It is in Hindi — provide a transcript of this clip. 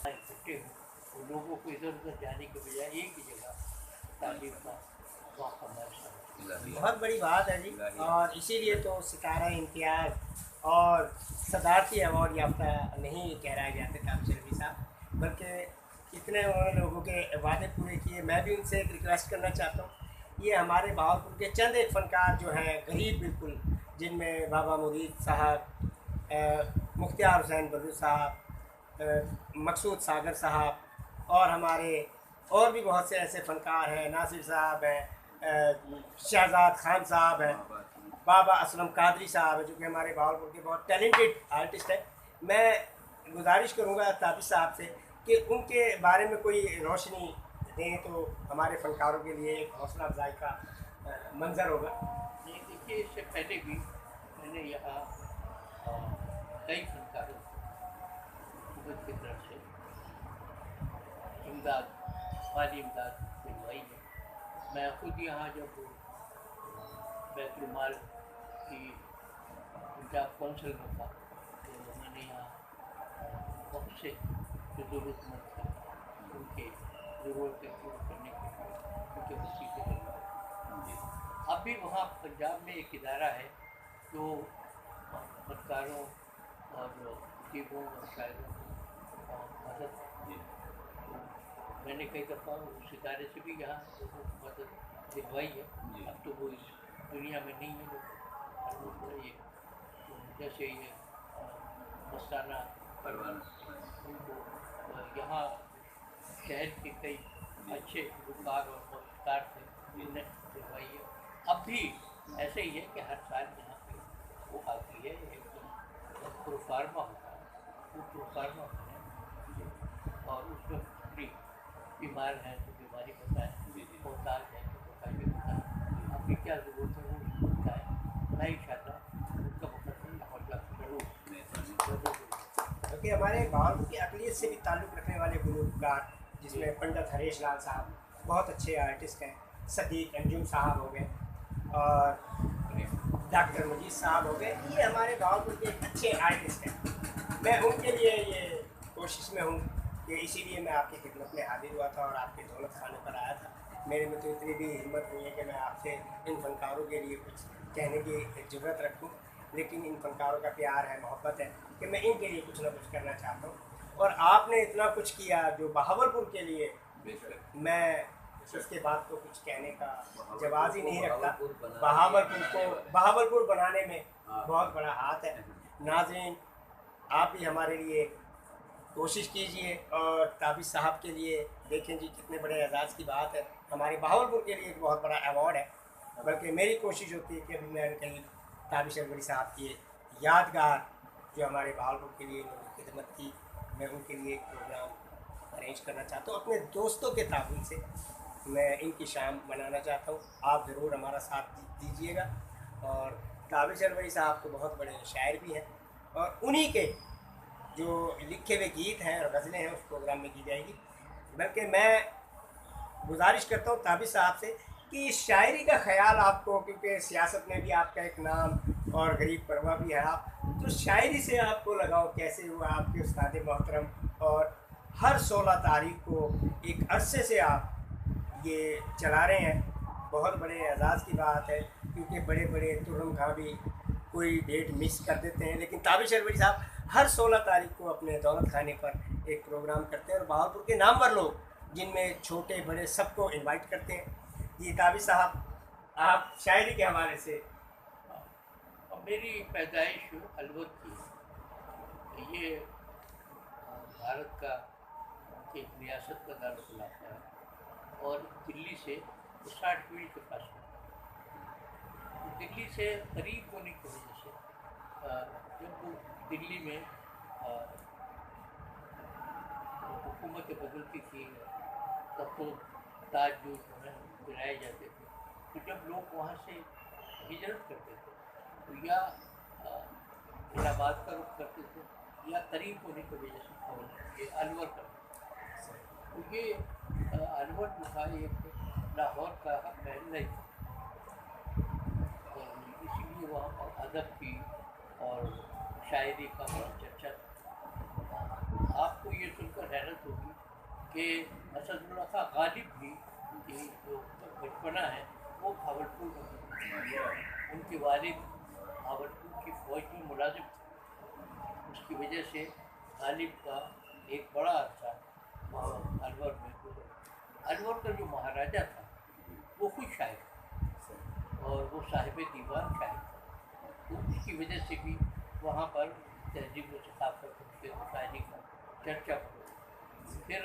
इकट्ठे हों और लोगों को इधर उधर जाने के बजाय एक ही जगह तालीम का मौका मिल। बहुत बड़ी बात है जी। और इसीलिए तो सितारा इम्तियाज़ और सदारती अवार्ड याफ्ता नहीं कहराए जाते ताबिश रफ़ी साहब, बल्कि इतने उन्होंने लोगों के वादे पूरे किए। मैं भी उनसे एक रिक्वेस्ट करना चाहता हूँ, ये हमारे बहावलपुर के चंद एक फ़नकार जो हैं गरीब बिल्कुल, जिनमें बाबा मुरीद साहब, मुख्तियार हुसैन बद्रू साहब, मकसूद सागर साहब और हमारे और भी बहुत से ऐसे फ़नकार हैं, नासिर साहब हैं, शहजाद खान साहब हैं, बाबा असलम कादरी साहब हैं, जो कि हमारे बहावलपुर के बहुत टैलेंटेड आर्टिस्ट हैं। मैं गुजारिश करूँगा ताबिश साहब से कि उनके बारे में कोई रोशनी दें तो हमारे फ़नकारों के लिए एक हौसला अफजाई का मंजर होगा। ये देखिए, इससे पहले भी मैंने यहाँ कई फनकारों हुकूमत की तरफ से इमदाद, माली इमदाद दिलवाई है। मैं खुद यहाँ जब बैतुल माल की पंजाब कौंसिल में था तो मैंने यहाँ बहुत से जो ज़रूरतमंद थे उनके ज़रूरतें पूरी करने के लिए उनके वसीले दिलवाए। अब भी वहाँ पंजाब में एक इदारा है जो फनकारों और खतीबों और शायरों को मदद है। तो मैंने कई दफ़ा उस इदारे से भी यहाँ लोगों को मदद दिलवाई है। अब तो वो इस दुनिया में नहीं है, लोग ये तो जैसे ये मस्ताना परवाना उनको यहाँ शहर के कई अच्छे गुलकार और मौजूदार थे जिन्हें दिलवाई है। अब भी ऐसे ही है कि हर साल यहाँ पे वो आती है, एक प्रोफार्मा होता है, वो प्रोफार्मा है और उसमें फ्री बीमार हैं तो बीमारी बताएं, मोहताज हैं तो मोहताजी बताएं, आपकी क्या ज़रूरत है वो बताएं। मैं इंशाअल्लाह उनका मतलब ज़रूर। क्योंकि हमारे बहावलपुर की अक़लियत से भी ताल्लुक़ रखने वाले गुलकार, जिसमें पंडित हरीश लाल साहब बहुत अच्छे आर्टिस्ट हैं, सदीक अंजुम साहब हो गए और डॉक्टर मजीद साहब हो गए, ये हमारे बहावलपुर के अच्छे आर्टिस्ट हैं। मैं उनके लिए ये कोशिश में हूँ कि इसीलिए मैं आपकी खिदमत में हाजिर हुआ था और आपके दौलत खाने पर आया था। मेरे में तो इतनी भी हिम्मत नहीं है कि मैं आपसे इन फ़नकारों के लिए कुछ कहने की ज़रूरत रखूँ, लेकिन इन फ़नकारों का प्यार है, मोहब्बत है कि मैं इनके लिए कुछ ना कुछ करना चाहता हूँ। और आपने इतना कुछ किया जो बहावलपुर के लिए, मैं उसके बाद तो कुछ कहने का जवाब ही नहीं रखता। बहावलपुर बनाने में बहुत बड़ा हाथ है। नाज़रीन, आप भी हमारे लिए कोशिश कीजिए और ताबिश साहब के लिए देखें जी कितने बड़े एजाज़ की बात है, हमारे बहावलपुर के लिए एक बहुत बड़ा अवार्ड है। बल्कि मेरी कोशिश होती है कि अभी मैं कहीं ताबिश रफ़ी साहब की यादगार जो हमारे बहावलपुर के लिए उनकी खिदमत की, मैं उनके लिए एक प्रोग्राम अरेंज करना चाहता हूँ। अपने दोस्तों के ताउन से मैं इनकी शाम मनाना चाहता हूँ। आप ज़रूर हमारा साथ दीजिएगा। और ताबिश रफ़ी साहब तो बहुत बड़े शायर भी हैं और उन्हीं के जो लिखे हुए गीत हैं और गज़लें हैं उस प्रोग्राम में की जाएगी। बल्कि मैं गुजारिश करता हूँ ताबिश साहब से कि शायरी का ख़याल आपको, क्योंकि सियासत में भी आपका एक नाम और गरीब परवा भी है आप, तो शायरी से आपको लगाओ कैसे हुआ आपके उस्ताद मोहतरम, और हर 16 तारीख को एक अरसे से आप ये चला रहे हैं। बहुत बड़े एजाज़ की बात है, क्योंकि बड़े बड़े तुर्रम खां भी कोई डेट मिस कर देते हैं, लेकिन ताबिश रफ़ी साहब हर 16 तारीख को अपने दौलत खाने पर एक प्रोग्राम करते हैं और बहावलपुर के नामवर लोग, जिनमें छोटे बड़े सबको इनवाइट करते हैं। जी ताबिश साहब, आप शायरी के हवाले से। मेरी पैदाइश अलवर की, ये भारत का एक रियासत का दारुल-ए-इलाक़ा है और दिल्ली से 60 मील के पास है। दिल्ली से करीब होने की वजह से जब दिल्ली में हुकूमतें बदलती थी तब तो ताज जो गिराए जाते थे, तो जब लोग वहाँ से हिजरत करते थे तो या इलाहाबाद का रुख करते थे या करीब होने की वजह से ये अलवर करते थे। तो ये अलवर जो था एक लाहौर का महल नहीं था, और इसीलिए वहाँ अदब की और शायरी का बड़ा चर्चा था। आपको ये सुनकर हैरत कि असदुल्ला खां गालिब भी की जो बचपना है वो भावलपुर में हुआ। उनके वालिद भावलपुर की फौज में मुलाजिम थे। उसकी वजह से गालिब का एक बड़ा अरसा अलवर में गुजरा। अलवर का जो महाराजा था वो खुद शायर था और वो साहिब दीवान शायर था, तो उसकी वजह से भी वहाँ पर तहजीब व सकाफत के शायरी का चर्चा हो। फिर